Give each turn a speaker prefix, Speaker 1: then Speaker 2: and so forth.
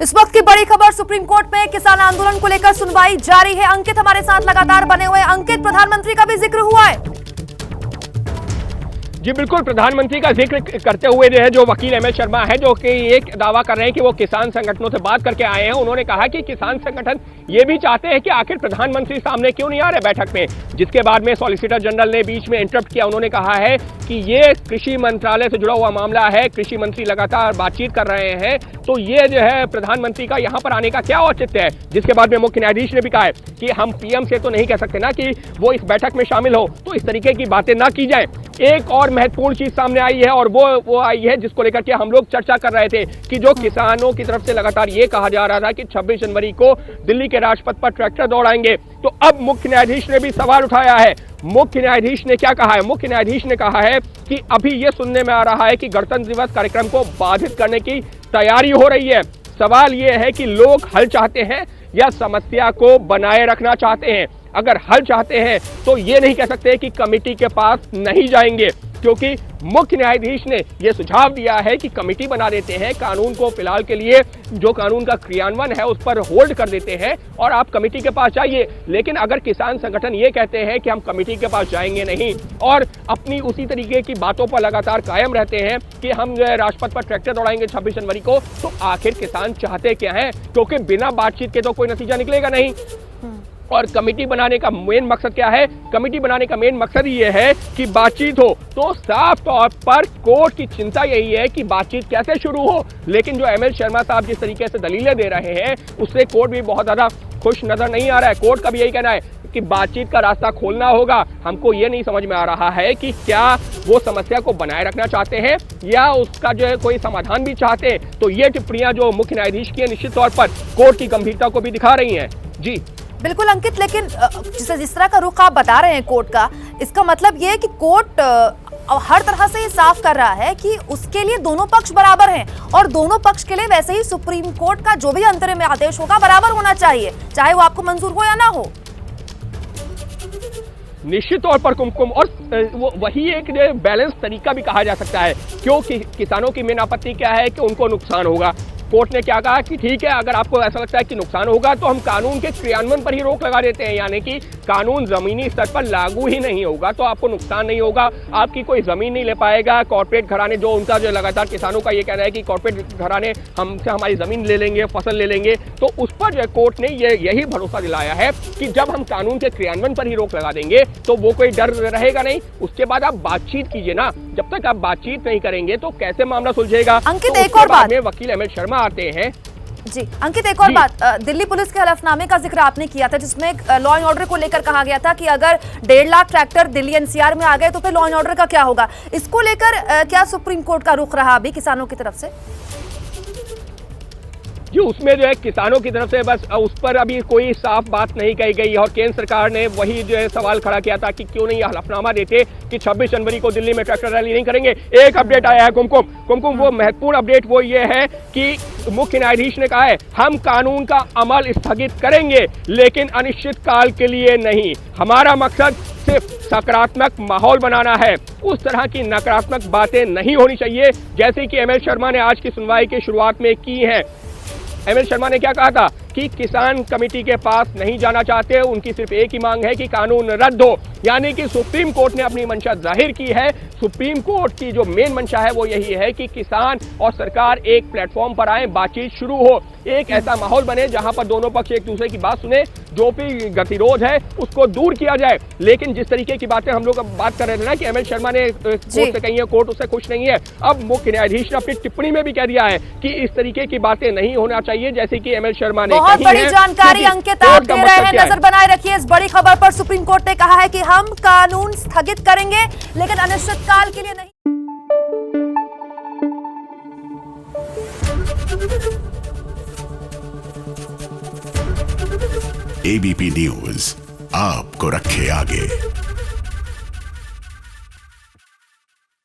Speaker 1: इस वक्त की बड़ी खबर, सुप्रीम कोर्ट में किसान आंदोलन को लेकर सुनवाई जारी है। अंकित हमारे साथ लगातार बने हुए। अंकित, प्रधानमंत्री का भी जिक्र हुआ है।
Speaker 2: जी बिल्कुल, प्रधानमंत्री का जिक्र करते हुए जो है जो वकील एमएल शर्मा है जो कि एक दावा कर रहे हैं कि वो किसान संगठनों से बात करके आए हैं। उन्होंने कहा कि किसान संगठन ये भी चाहते हैं कि आखिर प्रधानमंत्री सामने क्यों नहीं आ रहे बैठक में, जिसके बाद में सॉलिसिटर जनरल ने बीच में इंटरप्ट किया। उन्होंने कहा है कि ये कृषि मंत्रालय से जुड़ा हुआ मामला है, कृषि मंत्री लगातार बातचीत कर रहे हैं, तो ये जो है प्रधानमंत्री का यहाँ पर आने का क्या औचित्य है। जिसके बाद में मुख्य न्यायाधीश ने भी कहा है कि हम पीएम से तो नहीं कह सकते ना कि वो इस बैठक में शामिल हो, तो इस तरीके की बातें ना की जाए। एक और महत्वपूर्ण चीज सामने आई है और वो आई है जिसको लेकर के हम लोग चर्चा कर रहे थे कि जो किसानों की तरफ से लगातार ये कहा जा रहा था कि 26 जनवरी को दिल्ली के राजपथ पर ट्रैक्टर दौड़ाएंगे, तो अब मुख्य न्यायाधीश ने भी सवाल उठाया है। मुख्य न्यायाधीश ने क्या कहा है? मुख्य न्यायाधीश ने कहा है कि अभी ये सुनने में आ रहा है कि गणतंत्र दिवस कार्यक्रम को बाधित करने की तैयारी हो रही है। सवाल ये है कि लोग हल चाहते हैं या समस्या को बनाए रखना चाहते हैं। अगर हल चाहते हैं तो ये नहीं कह सकते कि कमेटी के पास नहीं जाएंगे, क्योंकि मुख्य न्यायाधीश ने यह सुझाव दिया है कि कमेटी बना देते हैं, कानून को फिलहाल के लिए जो कानून का क्रियान्वयन है उस पर होल्ड कर देते हैं और आप कमेटी के पास जाइए। लेकिन अगर किसान संगठन ये कहते हैं कि हम कमेटी के पास जाएंगे नहीं और अपनी उसी तरीके की बातों पर लगातार कायम रहते हैं कि हम राजपथ पर ट्रैक्टर दौड़ाएंगे 26 जनवरी को, तो आखिर किसान चाहते क्या है? क्योंकि बिना बातचीत के तो कोई नतीजा निकलेगा नहीं। और कमेटी बनाने का मेन मकसद क्या है? कमेटी बनाने का मेन मकसद ये है कि बातचीत हो। तो साफ तौर पर कोर्ट की चिंता यही है कि बातचीत कैसे शुरू हो। लेकिन जो एमएल शर्मा साहब जिस तरीके से दलीलें दे रहे हैं उससे कोर्ट भी बहुत ज्यादा खुश नजर नहीं आ रहा है। कोर्ट का भी यही कहना है कि बातचीत का रास्ता खोलना होगा। हमको ये नहीं समझ में आ रहा है कि क्या वो समस्या को बनाए रखना चाहते हैं या उसका जो है कोई समाधान भी चाहते हैं। तो ये टिप्पणियां जो मुख्य न्यायाधीश की है निश्चित तौर पर कोर्ट की गंभीरता को भी दिखा रही हैं। जी
Speaker 1: बिल्कुल अंकित, लेकिन जिस तरह का रुख आप बता रहे हैं कोर्ट का, इसका मतलब ये है कि कोर्ट हर तरह से ये साफ कर रहा है कि उसके लिए दोनों पक्ष बराबर हैं और दोनों पक्ष के लिए वैसे ही सुप्रीम कोर्ट का जो भी अंतरिम आदेश होगा बराबर होना चाहिए, चाहे वो आपको मंजूर हो या ना हो।
Speaker 2: निश्चित तौर पर कुमकुम, और वही एक बैलेंस तरीका भी कहा जा सकता है, क्योंकि किसानों की मेन आपत्ति क्या है कि उनको नुकसान होगा। कोर्ट ने क्या कहा कि ठीक है, अगर आपको ऐसा लगता है कि नुकसान होगा तो हम कानून के क्रियान्वयन पर ही रोक लगा देते हैं, यानी कि कानून जमीनी स्तर पर लागू ही नहीं होगा तो आपको नुकसान नहीं होगा, आपकी कोई जमीन नहीं ले पाएगा। कॉर्पोरेट घराने जो उनका जो लगातार किसानों का ये कहना है कि कॉर्पोरेट घराने हमसे हमारी जमीन ले लेंगे, फसल ले लेंगे, तो उस पर जो कोर्ट ने यही भरोसा दिलाया है कि जब हम कानून के क्रियान्वयन पर ही रोक लगा देंगे तो वो कोई डर रहेगा नहीं। उसके बाद आप बातचीत कीजिए ना, जब तक आप बातचीत नहीं करेंगे तो कैसे मामला सुलझेगा।
Speaker 1: अंकित,
Speaker 2: तो
Speaker 1: एक और बात में
Speaker 2: वकील एमएल शर्मा आते हैं।
Speaker 1: जी अंकित, एक और बात, दिल्ली पुलिस के हलफनामे का जिक्र आपने किया था जिसमें लॉ एंड ऑर्डर को लेकर कहा गया था कि अगर 1.5 लाख ट्रैक्टर दिल्ली एनसीआर में आ गए तो फिर लॉ एंड ऑर्डर का क्या होगा। इसको लेकर क्या सुप्रीम कोर्ट का रुख रहा अभी किसानों की तरफ से?
Speaker 2: जी उसमें जो है किसानों की तरफ से बस उस पर अभी कोई साफ बात नहीं कही गई और केंद्र सरकार ने वही जो है सवाल खड़ा किया था कि क्यों नहीं हलफनामा देते कि 26 जनवरी को दिल्ली में ट्रैक्टर रैली नहीं करेंगे। एक अपडेट आया है कुमकुम, वो महत्वपूर्ण अपडेट वो ये है कि मुख्य न्यायाधीश ने कहा है हम कानून का अमल स्थगित करेंगे लेकिन अनिश्चित काल के लिए नहीं। हमारा मकसद सिर्फ सकारात्मक माहौल बनाना है, उस तरह की नकारात्मक बातें नहीं होनी चाहिए जैसे कि एमएल शर्मा ने आज की सुनवाई की शुरुआत में की है। एमएल शर्मा ने क्या कहा था कि किसान कमेटी के पास नहीं जाना चाहते, उनकी सिर्फ एक ही मांग है कि कानून रद्द हो, यानी कि सुप्रीम कोर्ट ने अपनी मंशा जाहिर की है। सुप्रीम कोर्ट की जो मेन मंशा है वो यही है कि किसान और सरकार एक प्लेटफॉर्म पर आए, बातचीत शुरू हो, एक ऐसा माहौल बने जहां पर दोनों पक्ष एक दूसरे की बात सुने, जो भी गतिरोध है उसको दूर किया जाए। लेकिन जिस तरीके की बातें हम लोग अब बात कर रहे थे ना कि एमएल शर्मा ने कोर्ट से कही है, कोर्ट उससे खुश नहीं है। अब मुख्य न्यायाधीश ने अपनी टिप्पणी में भी कह दिया है कि इस तरीके की बातें नहीं होना चाहिए जैसे कि एमएल शर्मा ने।
Speaker 1: बहुत बड़ी जानकारी अंकित आप दे रहे हैं, नजर बनाए रखिए इस बड़ी खबर पर। सुप्रीम कोर्ट ने कहा है कि हम कानून स्थगित करेंगे लेकिन अनिश्चितकाल के लिए नहीं।
Speaker 3: एबीपी न्यूज आपको रखे आगे।